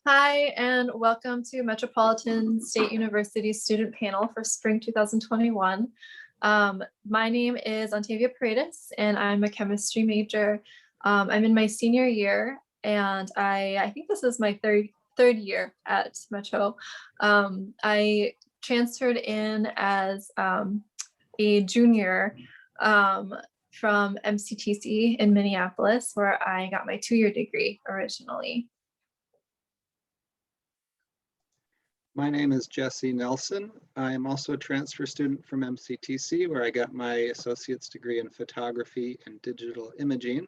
Hi, and welcome to Metropolitan State University student panel for spring 2021. My name is Antavia Paredes, and I'm a chemistry major. I'm in my senior year, and I think this is my third year at Metro. I transferred in as a junior from MCTC in Minneapolis, where I got my 2-year degree originally. My name is Jesse Nelson. I am also a transfer student from MCTC, where I got my associate's degree in photography and digital imaging.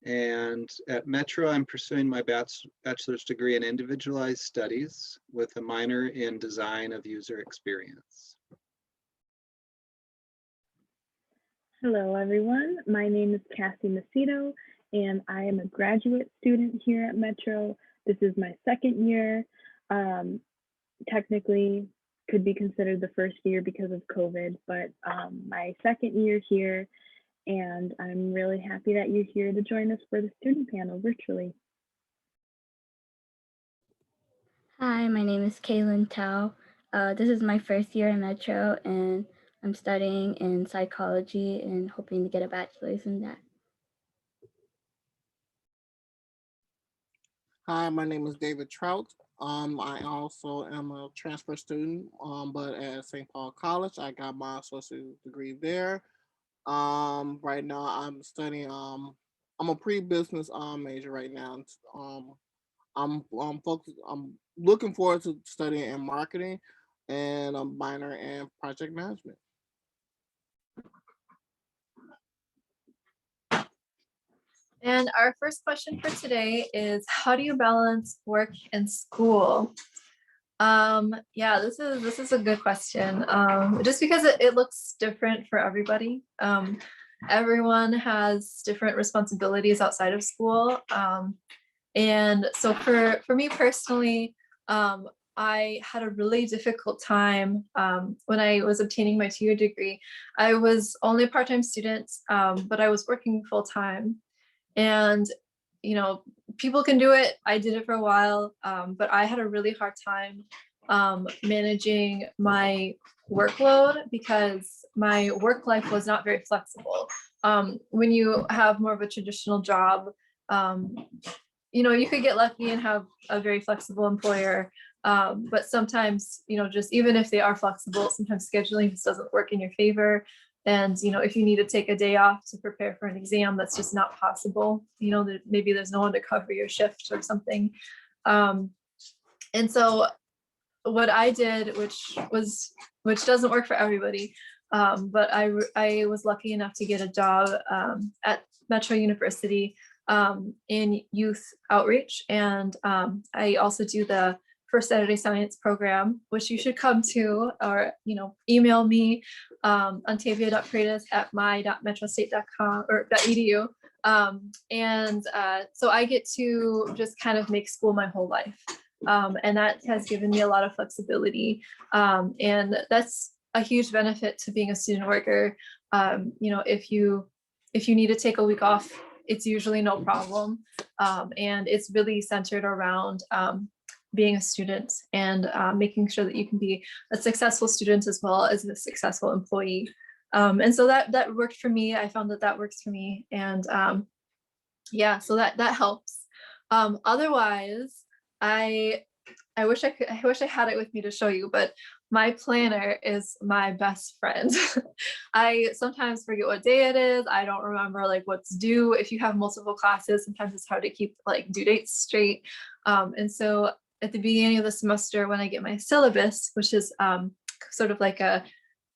And at Metro, I'm pursuing my bachelor's degree in individualized studies with a minor in design of user experience. Hello, everyone. My name is Cassie Macedo, and I am a graduate student here at Metro. This is my second year. Technically could be considered the first year because of COVID, but my second year here, and I'm really happy that you're here to join us for the student panel virtually. Hi, my name is Kaylin Tao. This is my first year at Metro, and I'm studying in psychology and hoping to get a bachelor's in that. Hi, my name is David Trout. I also am a transfer student, but at St. Paul College, I got my associate degree there. Right now, I'm studying. I'm a pre-business major right now. I'm focused. I'm looking forward to studying in marketing, and a minor in project management. And our first question for today is, how do you balance work and school? Yeah, this is a good question. Just because it looks different for everybody. Everyone has different responsibilities outside of school. And so for me personally, I had a really difficult time when I was obtaining my 2-year degree. I was only a part-time student, but I was working full-time. And, you know, people can do it. I did it for a while, but I had a really hard time managing my workload because my work life was not very flexible. When you have more of a traditional job, you know, you could get lucky and have a very flexible employer. But sometimes, you know, just even if they are flexible, sometimes scheduling just doesn't work in your favor. And, you know, if you need to take a day off to prepare for an exam, that's just not possible. You know, maybe there's no one to cover your shift or something. And so what I did, which doesn't work for everybody, but I was lucky enough to get a job at Metro University in youth outreach. And I also do the First Saturday Science program, which you should come to, or, you know, email me, antavia.paredes@my.metrostate.com or .edu. So I get to just kind of make school my whole life. And that has given me a lot of flexibility. And that's a huge benefit to being a student worker. You know, if you need to take a week off, it's usually no problem. And it's really centered around being a student and making sure that you can be a successful student as well as a successful employee. And so that worked for me. I found that works for me. And yeah, so that helps. Otherwise, I wish I had it with me to show you, but my planner is my best friend. I sometimes forget what day it is. I don't remember like what's due. If you have multiple classes, sometimes it's hard to keep like due dates straight. And so at the beginning of the semester, when I get my syllabus, which is sort of like an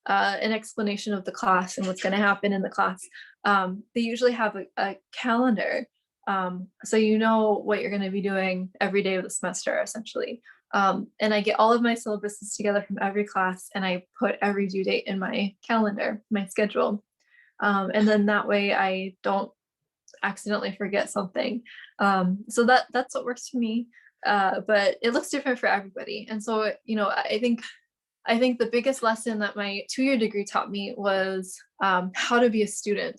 explanation of the class and what's going to happen in the class, they usually have a calendar. So you know what you're going to be doing every day of the semester, essentially. And I get all of my syllabuses together from every class, and I put every due date in my calendar, my schedule. And then that way I don't accidentally forget something. So that's what works for me. But it looks different for everybody. And so, you know, I think the biggest lesson that my 2-year degree taught me was how to be a student,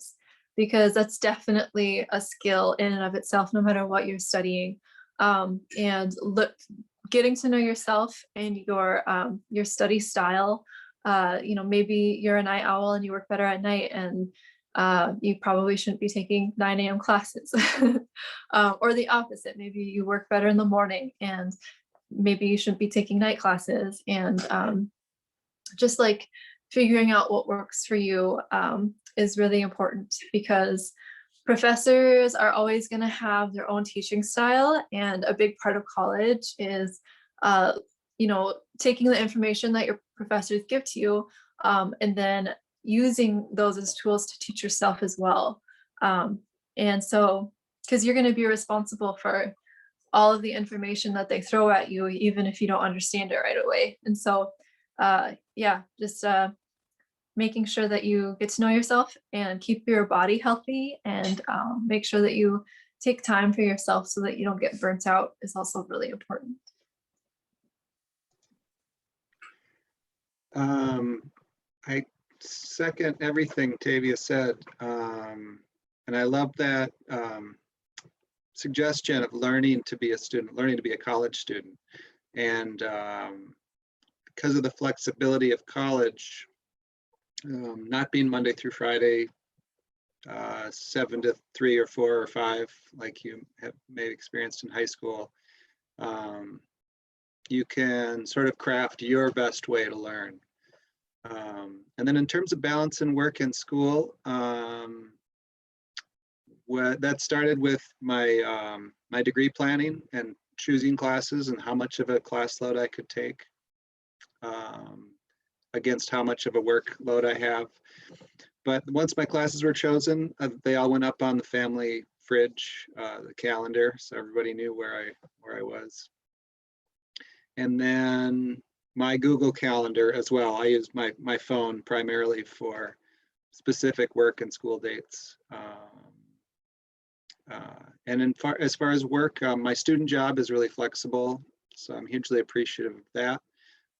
because that's definitely a skill in and of itself, no matter what you're studying. and getting to know yourself and your study style. Maybe you're a night owl and you work better at night, and you probably shouldn't be taking 9 a.m. classes. Or the opposite, maybe you work better in the morning and maybe you shouldn't be taking night classes. And just like figuring out what works for you is really important, because professors are always going to have their own teaching style, and a big part of college is taking the information that your professors give to you, and then using those as tools to teach yourself as well. And so, because you're going to be responsible for all of the information that they throw at you, even if you don't understand it right away. And so, just making sure that you get to know yourself and keep your body healthy, and make sure that you take time for yourself so that you don't get burnt out is also really important. I second everything Tavia said. And I love that suggestion of learning to be a student, learning to be a college student. And because of the flexibility of college, not being Monday through Friday, 7 to 3 or 4 or 5, like you may have experienced in high school, you can sort of craft your best way to learn. And then in terms of balance in work and school, that started with my my degree planning and choosing classes and how much of a class load I could take against how much of a workload I have. But once my classes were chosen, they all went up on the family fridge, the calendar, so everybody knew where I was. And then my Google Calendar as well. I use my phone primarily for specific work and school dates. And as far as work, my student job is really flexible, so I'm hugely appreciative of that.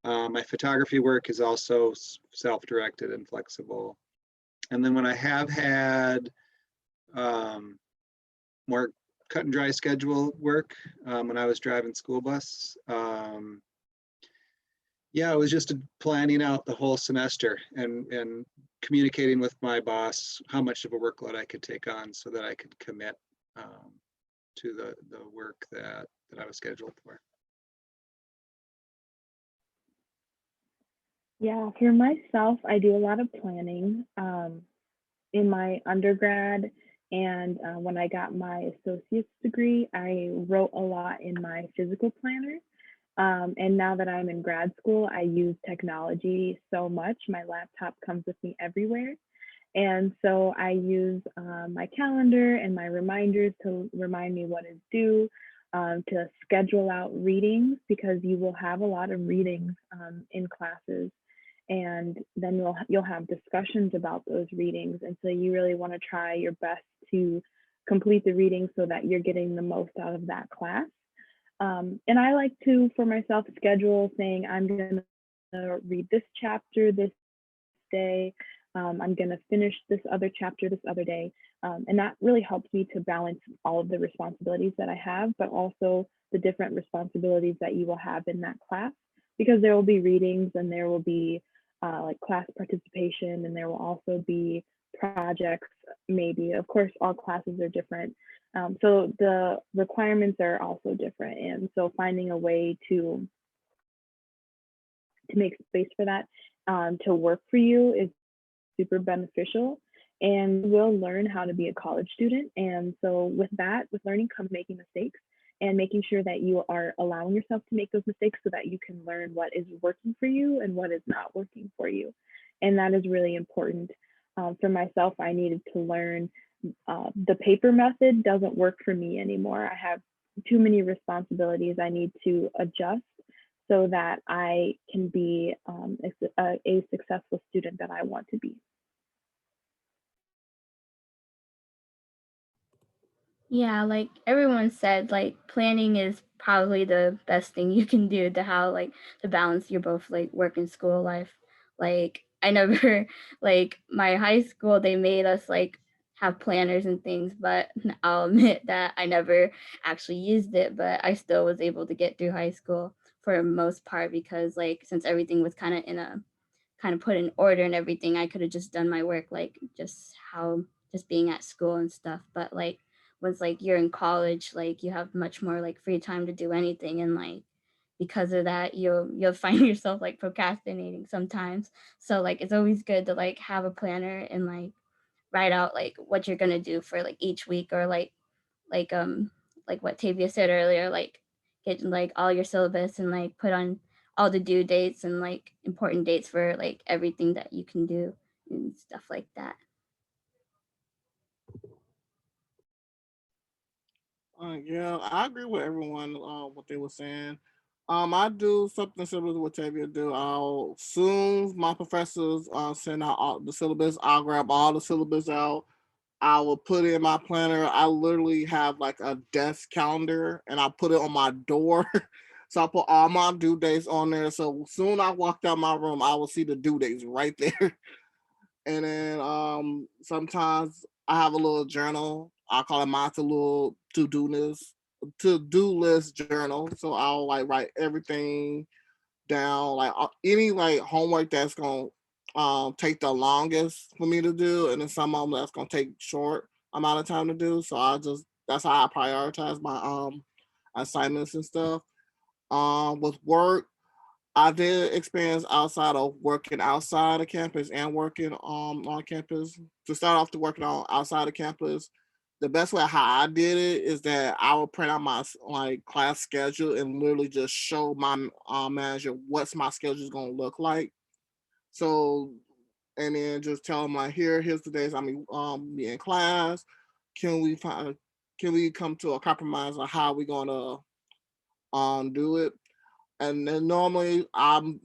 My photography work is also self-directed and flexible. And then when I have had more cut and dry schedule work, when I was driving school bus, it was just planning out the whole semester and communicating with my boss how much of a workload I could take on so that I could commit to the work that I was scheduled for. Yeah, for myself, I do a lot of planning in my undergrad, and when I got my associate's degree, I wrote a lot in my physical planner. And now that I'm in grad school, I use technology so much. My laptop comes with me everywhere. And so I use my calendar and my reminders to remind me what is due, to schedule out readings, because you will have a lot of readings in classes. And then you'll have discussions about those readings. And so you really want to try your best to complete the reading so that you're getting the most out of that class. And I like to, for myself, schedule saying I'm going to read this chapter this day. I'm going to finish this other chapter this other day. And that really helps me to balance all of the responsibilities that I have, but also the different responsibilities that you will have in that class, because there will be readings and there will be like class participation, and there will also be projects, maybe. Of course, all classes are different. So the requirements are also different. And so finding a way to make space for that to work for you is super beneficial, and we'll learn how to be a college student. And so with learning comes making mistakes, and making sure that you are allowing yourself to make those mistakes so that you can learn what is working for you and what is not working for you. And that is really important. For myself, I needed to learn the paper method doesn't work for me anymore. I have too many responsibilities. I need to adjust so that I can be a successful student that I want to be. Yeah, like everyone said, like planning is probably the best thing you can do to how like to balance your both like work and school life. Like I never like my high school, they made us like have planners and things, but I'll admit that I never actually used it, but I still was able to get through high school for the most part because like since everything was kind of in a kind of put in order and everything, I could have just done my work like just being at school and stuff. But like once like you're in college, like you have much more like free time to do anything, and like because of that you'll find yourself like procrastinating sometimes. So like it's always good to like have a planner and like write out like what you're gonna do for like each week, or like like what Tavia said earlier, like get like all your syllabus and like put on all the due dates and like important dates for like everything that you can do and stuff like that. Yeah, I agree with everyone what they were saying. I do something similar to what Tavia do. I'll soon my professors send out all the syllabus. I'll grab all the syllabus out. I will put it in my planner. I literally have like a desk calendar, and I put it on my door. So I put all my due dates on there. So soon I walked out my room, I will see the due dates right there. And then sometimes I have a little journal. I call it my to do list journal. So I'll like write everything down, like any like homework that's gonna take the longest for me to do, and then some of them that's gonna take short amount of time to do. So I just that's how I prioritize my assignments and stuff. With work, I did experience outside of working outside of campus and working on campus. To start off to working on outside of campus, the best way how I did it is that I would print out my like class schedule and literally just show my manager what's my schedule is gonna look like. So and then just tell them like here's the days I'm be in class. Can we find can we come to a compromise on how we gonna do it? And then normally I'll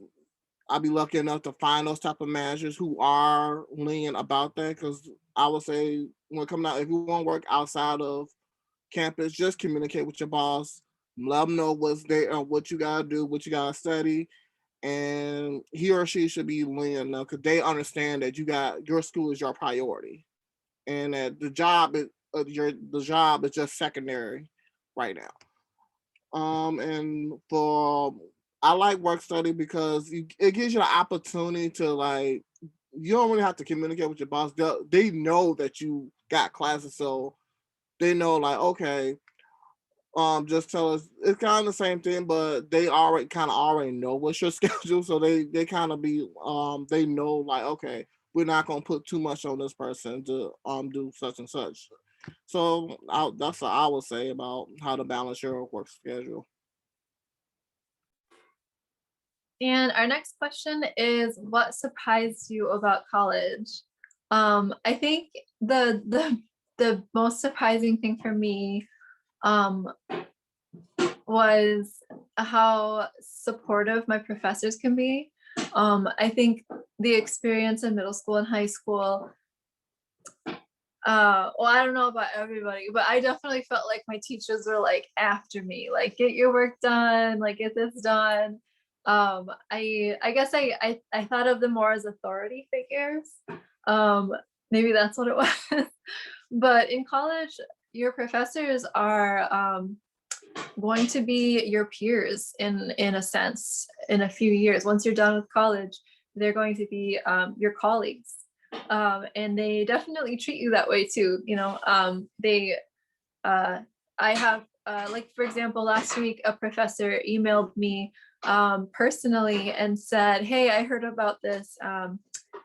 be lucky enough to find those type of managers who are lenient about that. Because I would say when coming out, if you want to work outside of campus, just communicate with your boss, let them know what's there, what you gotta do, what you gotta study, and he or she should be lenient enough because they understand that your school is your priority, and that the job is just secondary right now. And for I like work study because it gives you an opportunity to like you don't really have to communicate with your boss. They know that you got classes, so they know like okay, just tell us it's kind of the same thing, but they already know what's your schedule, so they kind of be they know like okay, we're not gonna put too much on this person to do such and such. So that's what I would say about how to balance your work schedule. And our next question is, what surprised you about college? I think the most surprising thing for me um, was how supportive my professors can be. I think the experience in middle school and high school, well, I don't know about everybody, but I definitely felt like my teachers were like after me, like get your work done, like get this done. I guess I thought of them more as authority figures. Um, Maybe that's what it was. But in college, your professors are going to be your peers in a sense in a few years. Once you're done with college, they're going to be your colleagues, and they definitely treat you that way too. You know, they I have like for example, last week a professor emailed me personally and said, "Hey, I heard about this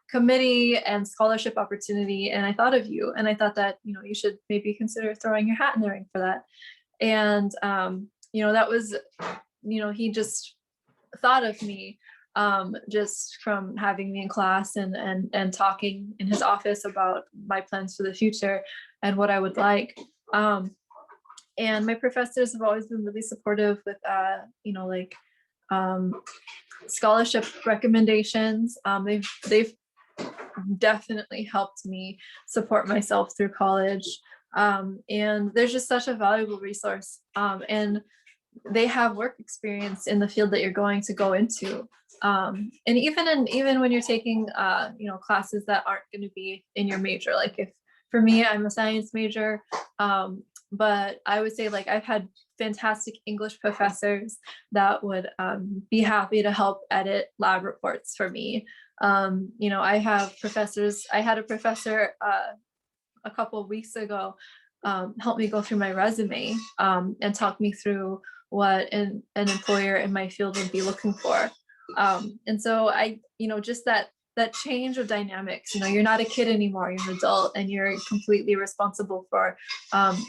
committee and scholarship opportunity, and I thought of you, and I thought that you should maybe consider throwing your hat in the ring for that." And that was he just thought of me just from having me in class and talking in his office about my plans for the future and what I would like. And my professors have always been really supportive with like scholarship recommendations. They've definitely helped me support myself through college. And there's just such a valuable resource. And they have work experience in the field that you're going to go into. And even when you're taking classes that aren't going to be in your major, like if for me, I'm a science major, but I would say like I've had fantastic English professors that would be happy to help edit lab reports for me. You know, I have professors. I had a professor a couple of weeks ago help me go through my resume and talk me through what an employer in my field would be looking for. And so you know, just that change of dynamics, you know, you're not a kid anymore, you're an adult, and you're completely responsible for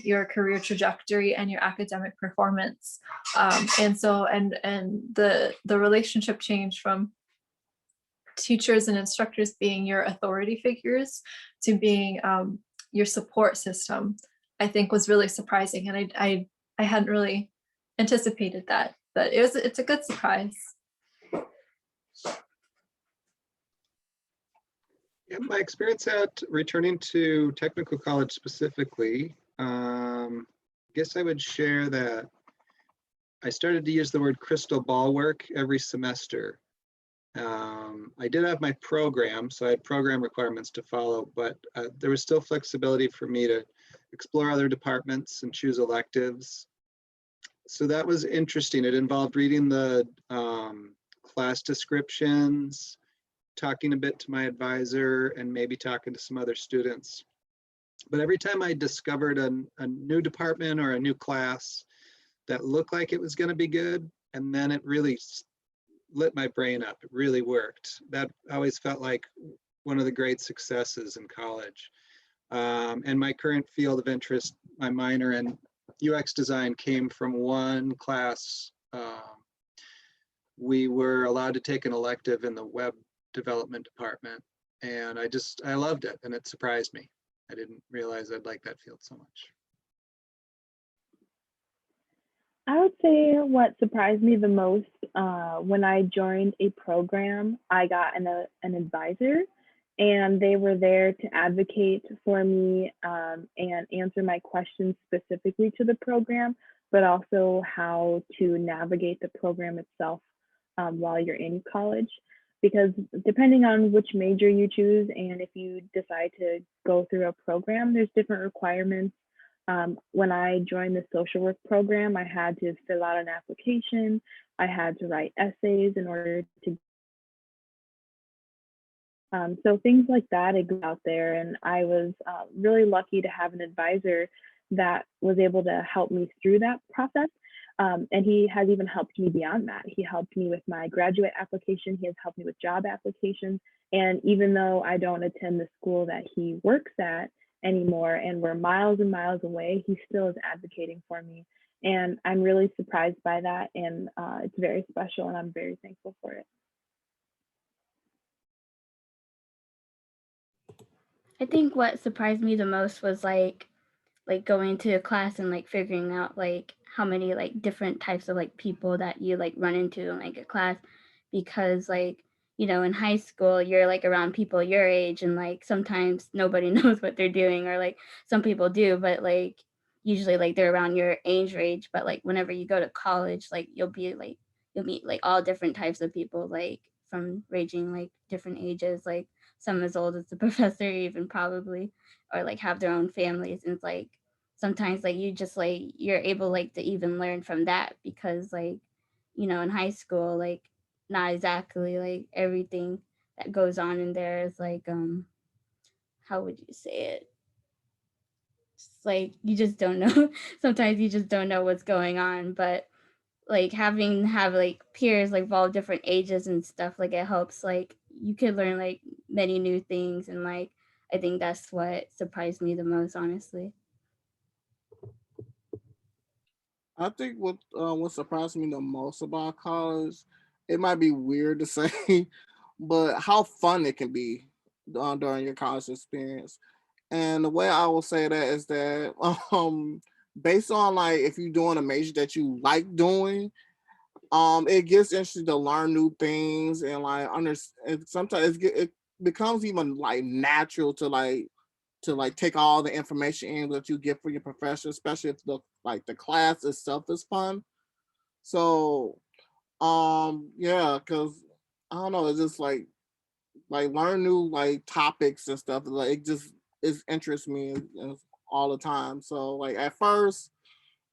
your career trajectory and your academic performance. And so, and the relationship change from teachers and instructors being your authority figures to being your support system, I think was really surprising. And I hadn't really anticipated that, but it's a good surprise. Yeah, my experience at returning to technical college specifically, guess I would share that I started to use the word crystal ball work every semester. I did have my program, so I had program requirements to follow, but there was still flexibility for me to explore other departments and choose electives. So that was interesting. It involved reading the class descriptions, talking a bit to my advisor, and maybe talking to some other students. But every time I discovered a new department or a new class that looked like it was going to be good, and then it really lit my brain up. It really worked. That always felt like one of the great successes in college. And my current field of interest, my minor in UX design, came from one class. We were allowed to take an elective in the web development department, and I loved it, and it surprised me. I didn't realize I'd like that field so much. I would say what surprised me the most when I joined a program, I got an advisor, and they were there to advocate for me and answer my questions specifically to the program, but also how to navigate the program itself while you're in college. Because depending on which major you choose and if you decide to go through a program, there's different requirements. When I joined the social work program, I had to fill out an application. I had to write essays in order to. So things like that exist out there. And I was really lucky to have an advisor that was able to help me through that process. And he has even helped me beyond that. He helped me with my graduate application. He has helped me with job applications. And even though I don't attend the school that he works at anymore, and we're miles and miles away, he still is advocating for me. And I'm really surprised by that. And it's very special, and I'm very thankful for it. I think what surprised me the most was like going to a class and like figuring out like how many like different types of like people that you like run into in like a class, because like, you know, in high school you're like around people your age and like sometimes nobody knows what they're doing, or like some people do, but like usually like they're around your age range. But like whenever you go to college, like you'll meet like all different types of people, like from ranging like different ages, like some as old as the professor even probably, or like have their own families. And it's like sometimes like you just like you're able like to even learn from that, because like, you know, in high school, like not exactly like everything that goes on in there is like how would you say it, it's like you just don't know. Sometimes you just don't know what's going on. But like have like peers like of all different ages and stuff, like it helps, like you could learn like many new things. And like I think that's what surprised me the most, honestly. I think what surprised me the most about college, it might be weird to say, but how fun it can be during your college experience. And the way I will say that is that based on like if you're doing a major that you like doing, it gets interesting to learn new things and like sometimes it becomes even like natural to like take all the information in that you get for your professor, especially if the class itself is fun. So yeah, because I don't know, it's just like learn new like topics and stuff. Like it just it interests me all the time. So like at first,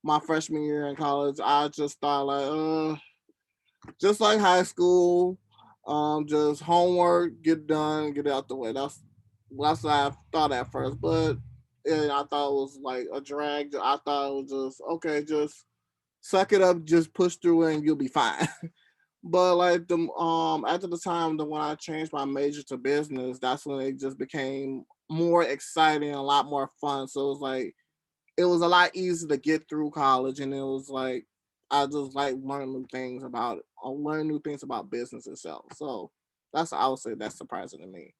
my freshman year in college, I just thought like, just like high school, just homework, get done, get it out the way. That's what I thought at first, but I thought it was like a drag. I thought it was just okay, just suck it up, just push through it, and you'll be fine. But like the after the time that when I changed my major to business, that's when it just became more exciting, a lot more fun. So it was like it was a lot easier to get through college, and it was like I just like learning new things about it. I learn new things about business itself. So that's I would say that's surprising to me.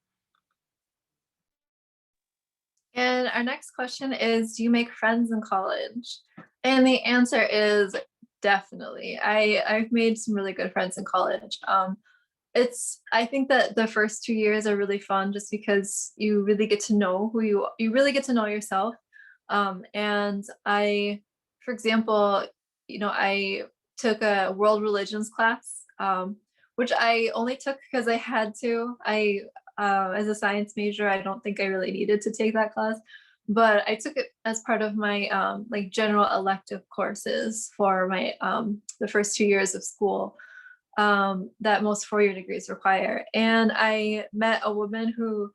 And our next question is, do you make friends in college? And the answer is definitely. I've made some really good friends in college. I think that the first 2 years are really fun just because you really get to know you really get to know yourself. And for example, I took a world religions class, which I only took because I had to. As a science major, I don't think I really needed to take that class, but I took it as part of my like general elective courses for my the first 2 years of school that most four-year degrees require. And I met a woman who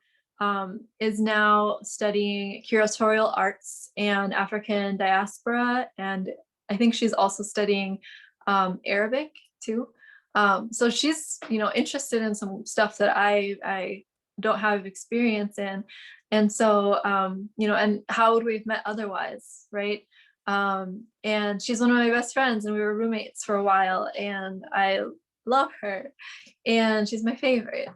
is now studying curatorial arts and African diaspora, and I think she's also studying Arabic too. So she's interested in some stuff that I don't have experience in, and so and how would we have met otherwise, right? And she's one of my best friends, and we were roommates for a while, and I love her, and she's my favorite.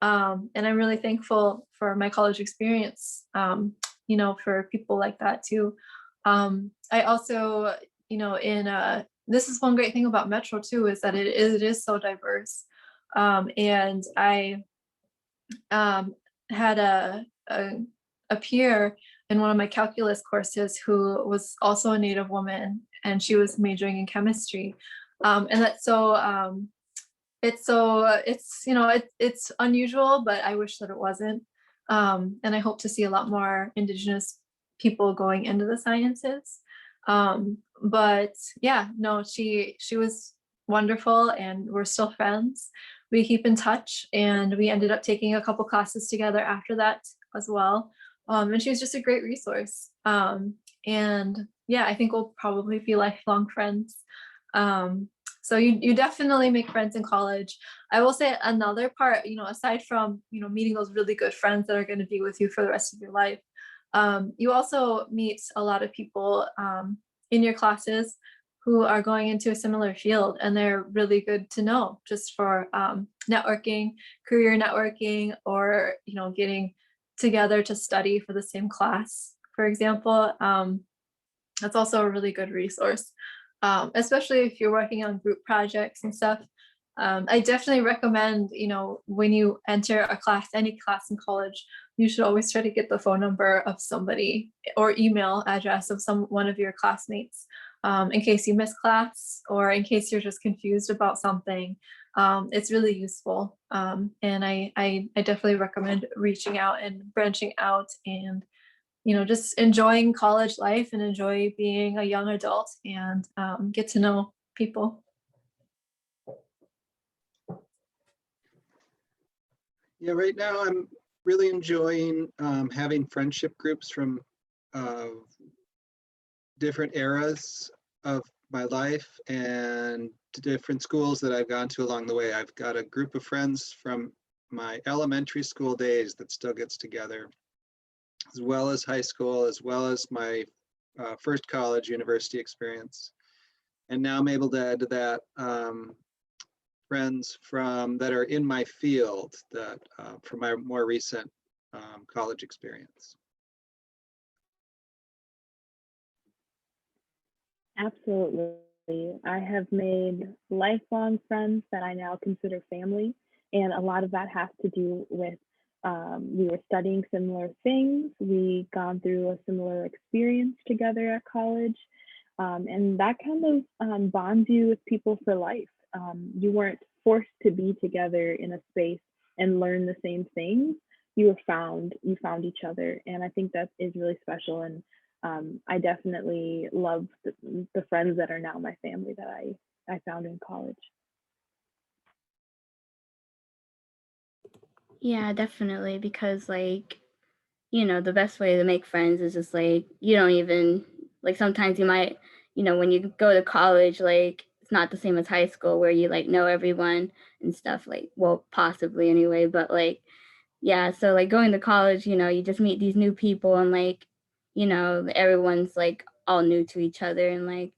And I'm really thankful for my college experience, for people like that too. I also, this is one great thing about Metro too, is that it is so diverse. And I had a peer in one of my calculus courses who was also a Native woman, and she was majoring in chemistry. And that's so it's unusual, but I wish that it wasn't. And I hope to see a lot more Indigenous people going into the sciences. But yeah, no, she was wonderful, and we're still friends. We keep in touch, and we ended up taking a couple classes together after that as well. And she was just a great resource. And yeah, I think we'll probably be lifelong friends. So you definitely make friends in college. I will say another part, aside from, meeting those really good friends that are going to be with you for the rest of your life, you also meet a lot of people in your classes who are going into a similar field, and they're really good to know just for networking, career networking, or, getting together to study for the same class, for example. That's also a really good resource, especially if you're working on group projects and stuff. I definitely recommend, when you enter a class, any class in college, you should always try to get the phone number of somebody or email address of one of your classmates, in case you miss class or in case you're just confused about something. It's really useful. And I definitely recommend reaching out and branching out, and just enjoying college life and enjoy being a young adult, and get to know people. Yeah, right now I'm really enjoying having friendship groups from different eras of my life and different schools that I've gone to along the way. I've got a group of friends from my elementary school days that still gets together, as well as high school, as well as my first college university experience. And now I'm able to add to that friends that are in my field that from my more recent college experience. Absolutely. I have made lifelong friends that I now consider family. And a lot of that has to do with we were studying similar things. We gone through a similar experience together at college. And that kind of bonds you with people for life. You weren't forced to be together in a space and learn the same things. you found each other, and I think that is really special. And I definitely love the friends that are now my family that I found in college. Yeah, definitely. Because like, the best way to make friends is just like, you don't even like sometimes you might, when you go to college, like it's not the same as high school where you like know everyone and stuff, like, well, possibly anyway, but like, yeah, so like going to college, you just meet these new people and like, everyone's like all new to each other and like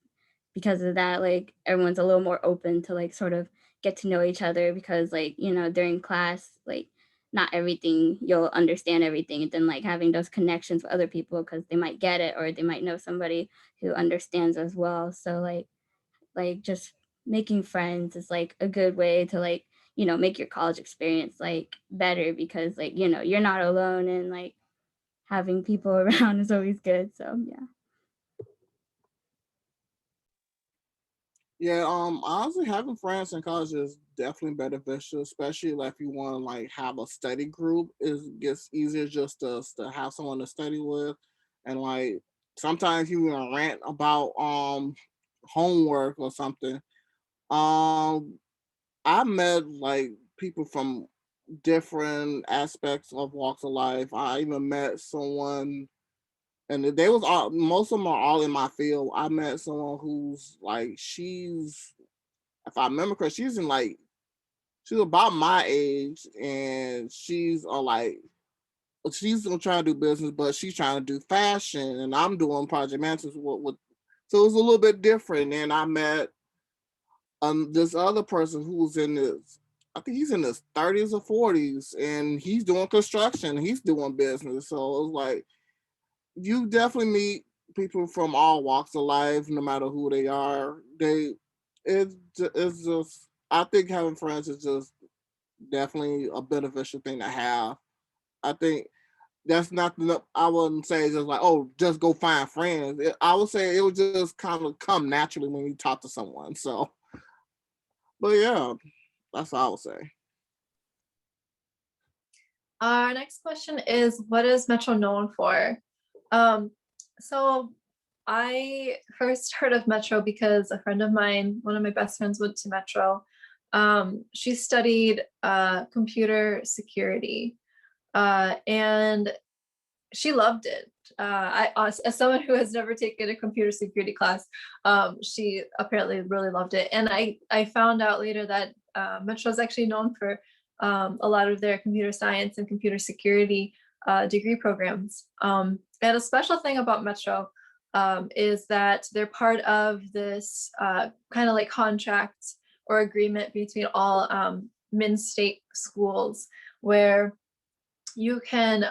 because of that, like everyone's a little more open to like sort of get to know each other because like, during class, like not everything you'll understand everything. And then like having those connections with other people because they might get it or they might know somebody who understands as well. So like just making friends is like a good way to like, make your college experience like better because like, you're not alone and like having people around is always good. So yeah. Yeah, honestly, having friends in college is definitely beneficial, especially like if you want to like have a study group. It gets easier just to have someone to study with, and like sometimes you want to rant about homework or something. Um, I met like people from different aspects of walks of life. I even met someone, and they was all most of them are all in my field. I met someone who's like she's, if I remember correctly, she's about my age, and she's gonna try to do business, but she's trying to do fashion, and I'm doing project management. So it was a little bit different. And I met this other person who's in his, I think he's in his 30s or 40s, and he's doing construction. He's doing business. So it was like you definitely meet people from all walks of life, no matter who they are. It's just, I think having friends is just definitely a beneficial thing to have. I think that's not I wouldn't say just like, oh, just go find friends. I would say it would just kind of come naturally when you talk to someone. So, but yeah, that's what I would say. Our next question is, what is Metro known for? Um, so I first heard of Metro because a friend of mine, one of my best friends, went to Metro. She studied computer security, and she loved it. As someone who has never taken a computer security class, she apparently really loved it. And I found out later that Metro is actually known for a lot of their computer science and computer security degree programs. And a special thing about Metro is that they're part of this kind of like contract or agreement between all min-state schools where you can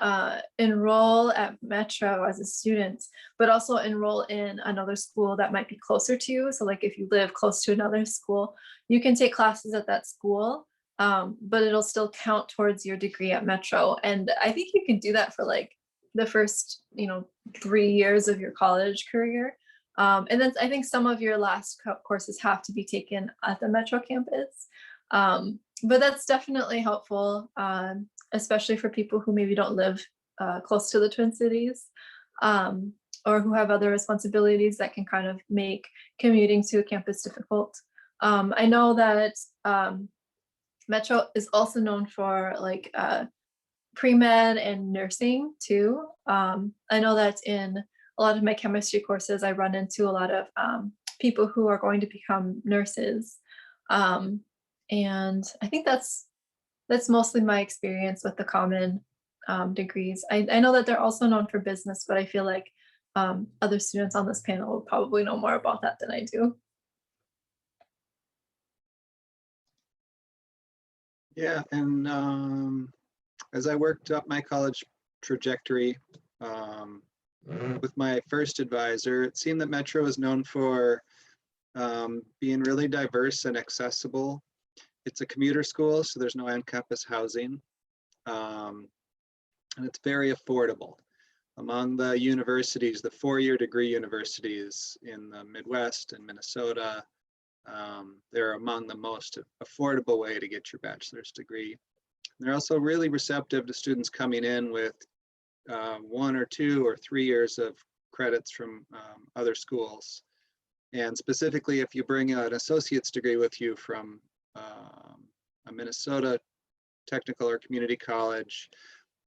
enroll at Metro as a student, but also enroll in another school that might be closer to you. So like if you live close to another school, you can take classes at that school, but it'll still count towards your degree at Metro. And I think you can do that for like the first, 3 years of your college career. And then I think some of your last courses have to be taken at the Metro campus. But that's definitely helpful, especially for people who maybe don't live close to the Twin Cities, or who have other responsibilities that can kind of make commuting to a campus difficult. I know that Metro is also known for like pre-med and nursing too. I know that in a lot of my chemistry courses, I run into a lot of people who are going to become nurses. And I think that's mostly my experience with the common degrees. I know that they're also known for business, but I feel like other students on this panel will probably know more about that than I do. Yeah, and as I worked up my college trajectory with my first advisor, it seemed that Metro is known for being really diverse and accessible. It's a commuter school, so there's no on-campus housing, and it's very affordable. Among the universities, the four-year degree universities in the Midwest and Minnesota, they're among the most affordable way to get your bachelor's degree. They're also really receptive to students coming in with 1 or 2 or 3 years of credits from other schools. And specifically, if you bring an associate's degree with you from a Minnesota technical or community college,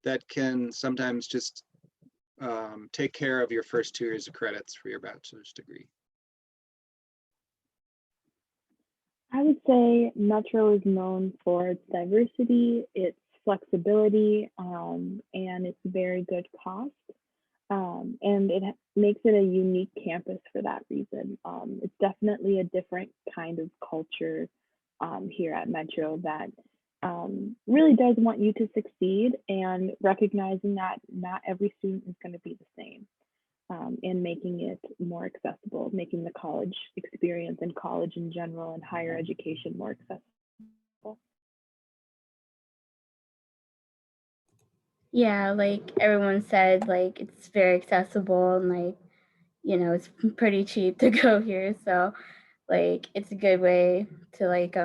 that can sometimes just take care of your first 2 years of credits for your bachelor's degree. I would say Metro is known for its diversity, its flexibility, and its very good cost. And it makes it a unique campus for that reason. It's definitely a different kind of culture here at Metro that really does want you to succeed, and recognizing that not every student is going to be the same, and making it more accessible, making the college experience and college in general and higher education more accessible. Yeah, like everyone said, like it's very accessible and like, you know, it's pretty cheap to go here. So like it's a good way to like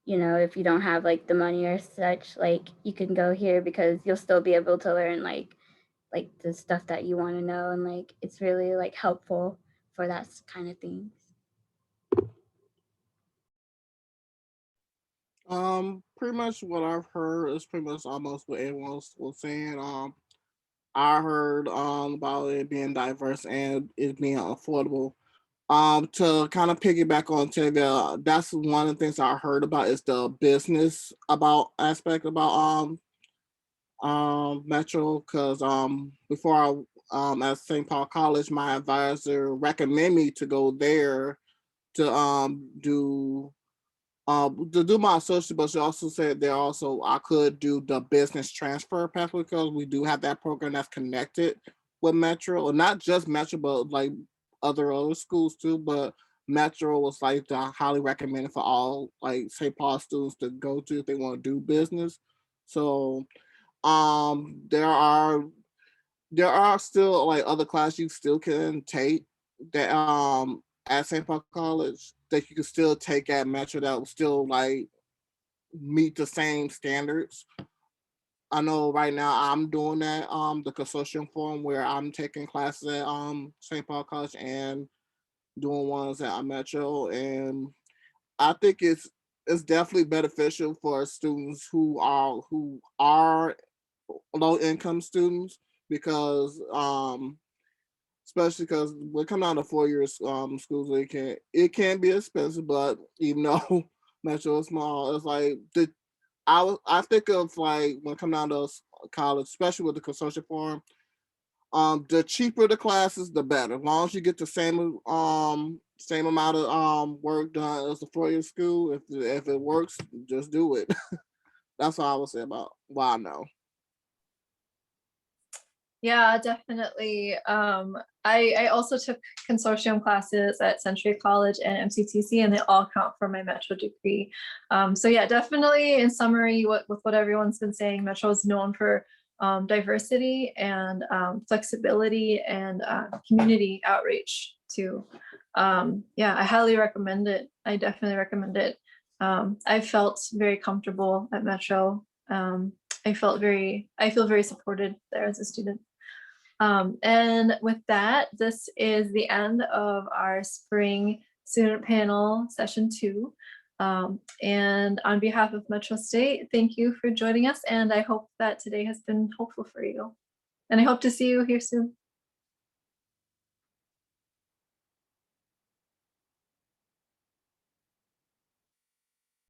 you know, if you don't have like the money or such, like you can go here because you'll still be able to learn like the stuff that you want to know, and like it's really like helpful for that kind of things. Pretty much what I've heard is pretty much almost what everyone was saying. I heard about it being diverse and it being affordable. To kind of piggyback on Tavia, that's one of the things I heard about is the business about aspect about Metro, because before I at St. Paul College, my advisor recommended me to go there to do my associate, but she also said there also I could do the business transfer pathway because we do have that program that's connected with Metro, or not just Metro, but like other schools too. But Metro was like the highly recommended for all like St. Paul students to go to if they want to do business. So there are still like other classes you still can take that at St. Paul College that you can still take at Metro that will still like meet the same standards. I know right now I'm doing that the consortium form where I'm taking classes at St. Paul College and doing ones at Metro, and I think it's definitely beneficial for students who are low income students because especially because we're coming out of 4 year schools, it can be expensive, but even though Metro is small, it's like I think of like when coming out of college, especially with the consortium form, the cheaper the classes, the better. As long as you get the same amount of work done as a 4 year school, if it works, just do it. That's all I would say about why I know. Yeah, definitely. I also took consortium classes at Century College and MCTC, and they all count for my Metro degree. So yeah, definitely in summary, with what everyone's been saying, Metro is known for diversity and flexibility and community outreach too. Yeah, I highly recommend it. I definitely recommend it. I felt very comfortable at Metro. I feel very supported there as a student. And with that, this is the end of our spring student panel session 2. And on behalf of Metro State, thank you for joining us. And I hope that today has been helpful for you. And I hope to see you here soon.